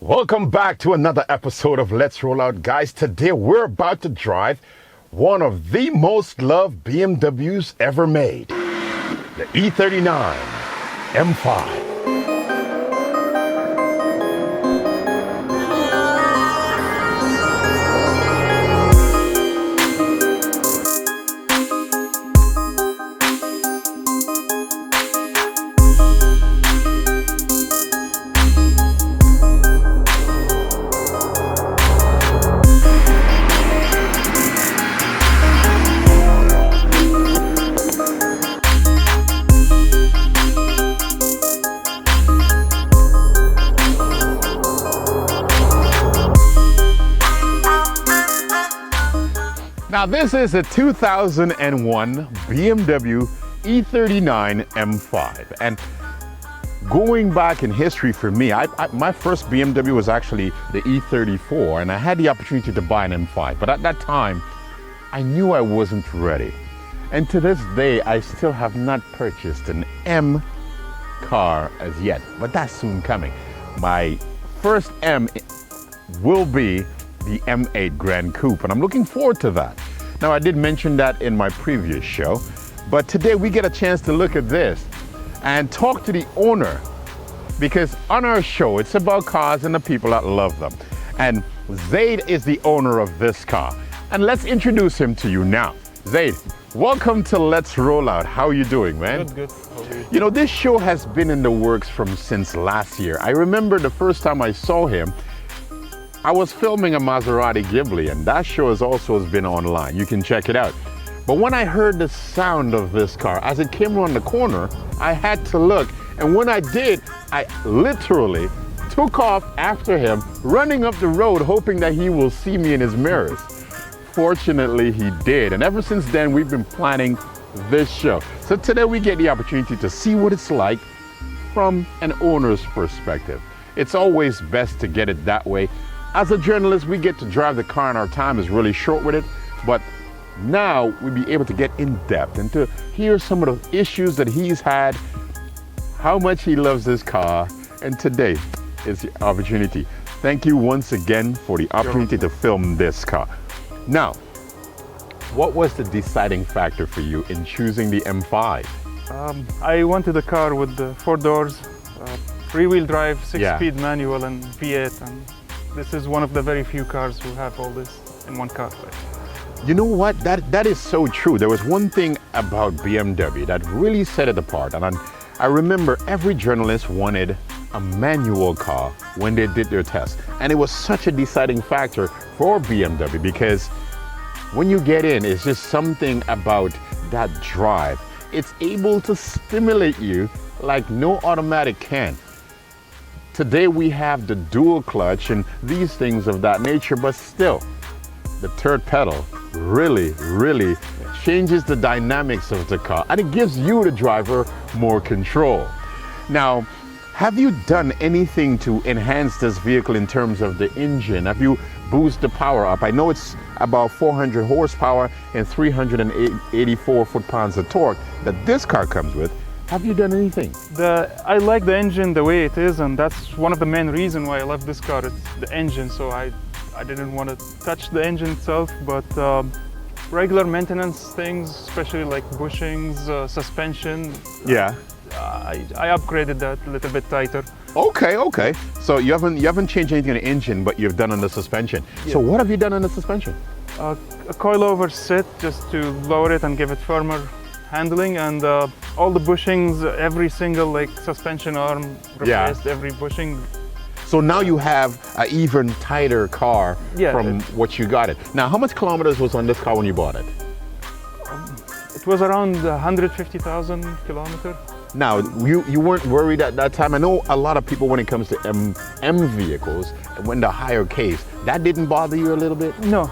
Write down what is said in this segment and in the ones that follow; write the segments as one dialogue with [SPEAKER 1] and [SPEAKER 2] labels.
[SPEAKER 1] Welcome back to another episode of Let's Roll Out, guys. Today we're about to drive one of the most loved BMWs ever made, the E39 M5. Now this is a 2001 BMW E39 M5, and going back in history for me, my first BMW was actually the E34, and I had the opportunity to buy an M5, but at that time I knew I wasn't ready, and to this day I still have not purchased an M car as yet, but that's soon coming. My first M will be the M8 Grand Coupe, and I'm looking forward to that. Now, I did mention that in my previous show, but today we get a chance to look at this and talk to the owner, because on our show, it's about cars and the people that love them. And Zaid is the owner of this car. And let's introduce him to you now. Zaid, welcome to Let's Roll Out. How are you doing, man?
[SPEAKER 2] Good. How are you?
[SPEAKER 1] You know, this show has been in the works since last year. I remember the first time I saw him, I was filming a Maserati Ghibli, and that show has been online. You can check it out. But when I heard the sound of this car, as it came around the corner, I had to look. And when I did, I literally took off after him, running up the road, hoping that he will see me in his mirrors. Fortunately, he did. And ever since then, we've been planning this show. So today we get the opportunity to see what it's like from an owner's perspective. It's always best to get it that way. As a journalist, we get to drive the car and our time is really short with it, but now we'll be able to get in depth and to hear some of the issues that he's had, how much he loves this car, and today is the opportunity. Thank you once again for the opportunity to film this car. Now, what was the deciding factor for you in choosing the M5?
[SPEAKER 2] I wanted a car with the 4 doors, free-wheel drive, 6-speed manual, and V8. And this is one of the very few cars who have all this in one car.
[SPEAKER 1] You know what? That is so true. There was one thing about BMW that really set it apart. And I remember every journalist wanted a manual car when they did their test. And it was such a deciding factor for BMW, because when you get in, it's just something about that drive. It's able to stimulate you like no automatic can. Today we have the dual clutch and these things of that nature, but still, the third pedal really changes the dynamics of the car, and it gives you, the driver, more control. Now, have you done anything to enhance this vehicle in terms of the engine? Have you boosted the power up? I know it's about 400 horsepower and 384 foot-pounds of torque that this car comes with. Have you done anything?
[SPEAKER 2] I like the engine the way it is, and that's one of the main reasons why I love this car. It's the engine, so I didn't want to touch the engine itself, but regular maintenance things, especially like bushings, suspension.
[SPEAKER 1] Yeah.
[SPEAKER 2] I upgraded that a little bit tighter.
[SPEAKER 1] Okay. So you haven't changed anything on the engine, but you've done on the suspension. Yeah. So what have you done on the suspension?
[SPEAKER 2] A coilover sit just to lower it and give it firmer handling, and all the bushings, every single suspension arm replaced, every bushing.
[SPEAKER 1] So now you have an even tighter car from what you got it. Now, how much kilometers was on this car when you bought it?
[SPEAKER 2] It was around 150,000 kilometers.
[SPEAKER 1] Now, you weren't worried at that time? I know a lot of people, when it comes to M vehicles, when the higher case, that didn't bother you a little bit?
[SPEAKER 2] No.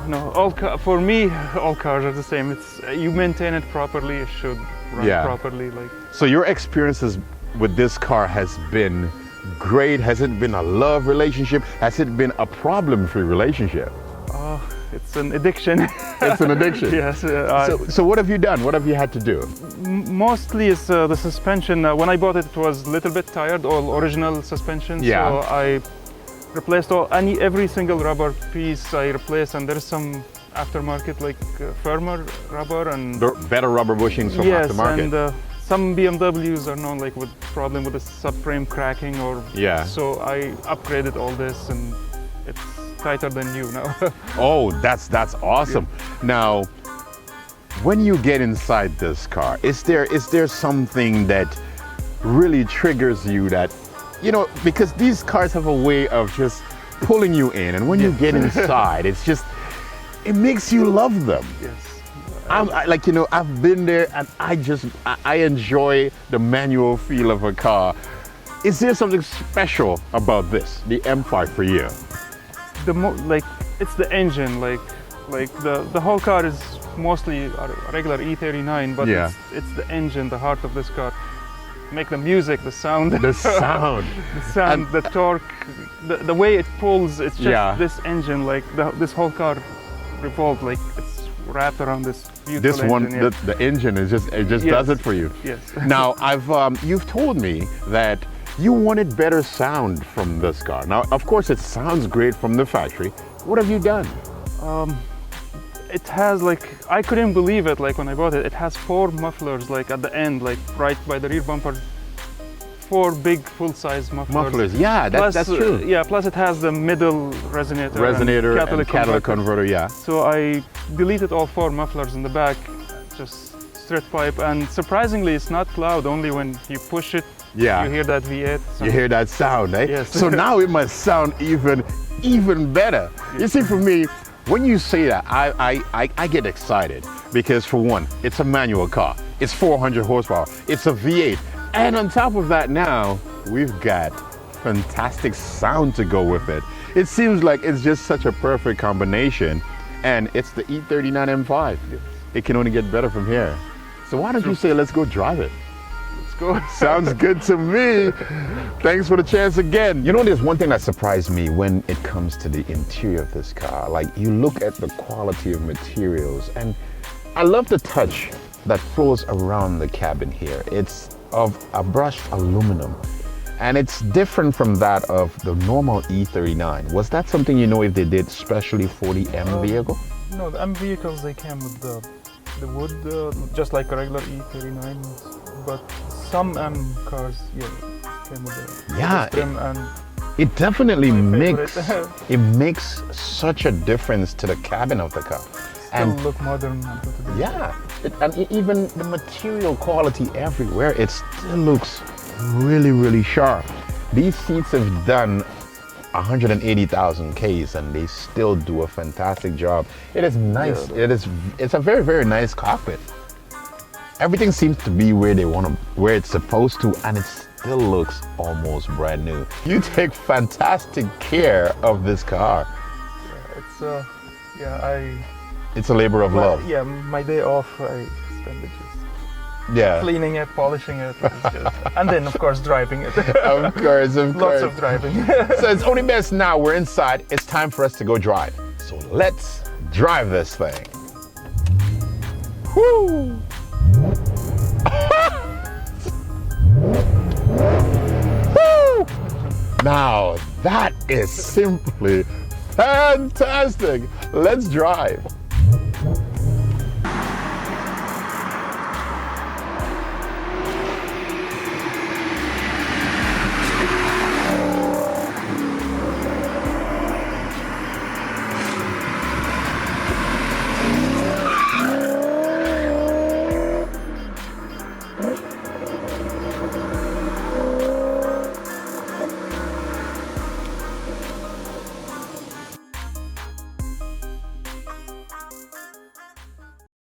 [SPEAKER 2] For me, all cars are the same. It's you maintain it properly, it should run properly.
[SPEAKER 1] So your experiences with this car has been great. Has it been a love relationship? Has it been a problem-free relationship?
[SPEAKER 2] It's an addiction.
[SPEAKER 1] It's an addiction.
[SPEAKER 2] Yes.
[SPEAKER 1] So what have you done? What have you had to do?
[SPEAKER 2] Mostly it's the suspension. When I bought it, it was a little bit tired, all original suspension.
[SPEAKER 1] Yeah.
[SPEAKER 2] So replaced every single rubber piece I replaced, and there's some aftermarket like firmer rubber and
[SPEAKER 1] Better rubber bushings from
[SPEAKER 2] yes,
[SPEAKER 1] aftermarket.
[SPEAKER 2] and some BMWs are known like with problem with the subframe cracking or
[SPEAKER 1] Yeah.
[SPEAKER 2] So I upgraded all this and it's tighter than new now.
[SPEAKER 1] Oh, that's awesome. Now, when you get inside this car, is there something that really triggers you that, you know, because these cars have a way of just pulling you in, and when you get inside, it makes you love them.
[SPEAKER 2] Yes.
[SPEAKER 1] Like, you know, I've been there and I enjoy the manual feel of a car. Is there something special about this, the M5 for you?
[SPEAKER 2] Like it's the engine, like the whole car is mostly a regular E39, but
[SPEAKER 1] Yeah.
[SPEAKER 2] it's the engine, the heart of this car. Make the music, the sound,
[SPEAKER 1] The sound.
[SPEAKER 2] the torque, the way it pulls. It's just
[SPEAKER 1] Yeah.
[SPEAKER 2] this engine, like this whole car revolves, like it's wrapped around this beautiful
[SPEAKER 1] This one,
[SPEAKER 2] engine. Yeah.
[SPEAKER 1] the engine is just
[SPEAKER 2] Yes.
[SPEAKER 1] does it for you.
[SPEAKER 2] Yes.
[SPEAKER 1] Now, you've told me that you wanted better sound from this car. Now, of course, it sounds great from the factory. What have you done?
[SPEAKER 2] It has I couldn't believe it when I bought it. It has 4 mufflers at the end, right by the rear bumper. 4 big full-size mufflers.
[SPEAKER 1] Mufflers, yeah, that's true.
[SPEAKER 2] Yeah, plus it has the middle resonator
[SPEAKER 1] And catalytic converter, yeah.
[SPEAKER 2] So I deleted all 4 mufflers in the back, just straight pipe, and surprisingly it's not loud, only when you push it,
[SPEAKER 1] Yeah.
[SPEAKER 2] you hear that V8.
[SPEAKER 1] You hear that sound, eh?
[SPEAKER 2] Yes.
[SPEAKER 1] So now it must sound even better. You see, for me, when you say that, I get excited because, for one, it's a manual car. It's 400 horsepower. It's a V8. And on top of that now, we've got fantastic sound to go with it. It seems like it's just such a perfect combination. And it's the E39 M5. It can only get better from here. So why don't you say, let's go drive it?
[SPEAKER 2] Let's go.
[SPEAKER 1] Sounds good to me. Thanks for the chance again. You know, there's one thing that surprised me when it comes to the interior of this car. Like, you look at the quality of materials, and I love the touch that flows around the cabin here. It's of a brushed aluminum, and it's different from that of the normal E39. Was that something, you know, if they did specially for the M vehicle?
[SPEAKER 2] No, the M vehicles, they came with the wood, just like a regular E39, but some M cars, yeah, came with the trim, and
[SPEAKER 1] it definitely
[SPEAKER 2] my
[SPEAKER 1] it makes such a difference to the cabin of the car.
[SPEAKER 2] still look modern and put together.
[SPEAKER 1] Yeah, and even the material quality everywhere, it still looks really, really sharp. These seats have done 180,000 Ks and they still do a fantastic job. It is nice.
[SPEAKER 2] Yeah.
[SPEAKER 1] It's a very, very nice cockpit. Everything seems to be where it's supposed to, and it still looks almost brand new. You take fantastic care of this car. It's a labor of love.
[SPEAKER 2] Yeah, my day off I spend it just cleaning it, polishing it, and then of course driving it.
[SPEAKER 1] Of course.
[SPEAKER 2] Lots of driving.
[SPEAKER 1] So it's only best now we're inside. It's time for us to go drive. So let's drive this thing. Woo! Woo! Now that is simply fantastic. Let's drive.